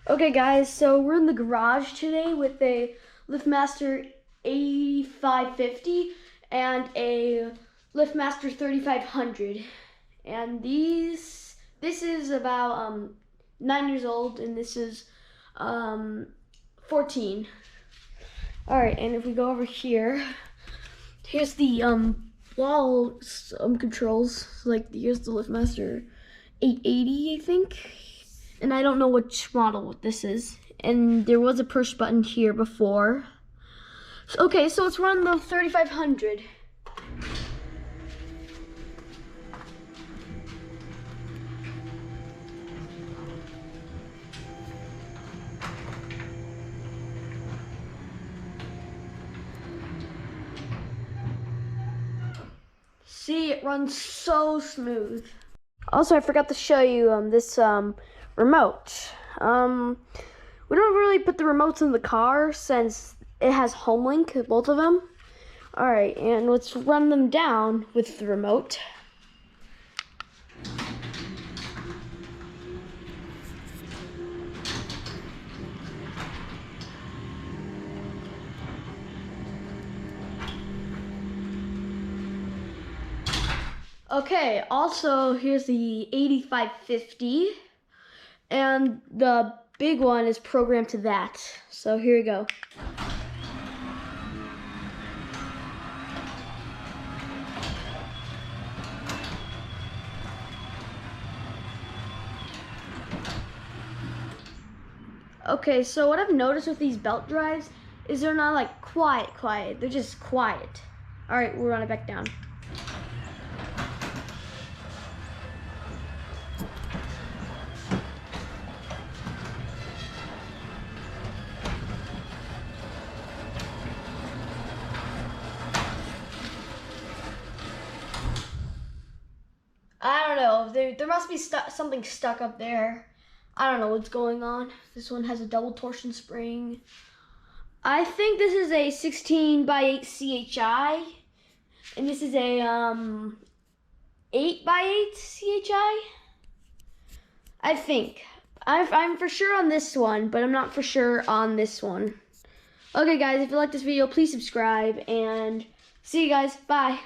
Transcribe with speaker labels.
Speaker 1: Okay guys, so we're in the garage today with a LiftMaster 8550 and a LiftMaster 3500. And this is about 9 years old and this is 14. All right, and if we go over here, here's the wall controls. Like here's the LiftMaster 880, I think. And I don't know which model this is. And there was a push button here before. Okay, so let's run the 3500. See, it runs so smooth. Also, I forgot to show you this remote. We don't really put the remotes in the car since it has HomeLink, both of them. All right, and let's run them down with the remote. Okay, also here's the 8550, and the big one is programmed to that. So here we go. Okay, so what I've noticed with these belt drives is they're not like quiet. They're just quiet. All right, we'll run it back down. I don't know. There must be something stuck up there. I don't know what's going on. This one has a double torsion spring. I think this is a 16x8 CHI, and this is a 8x8 CHI. I think. I'm for sure on this one, but I'm not for sure on this one. Okay, guys, if you like this video, please subscribe, and see you guys. Bye.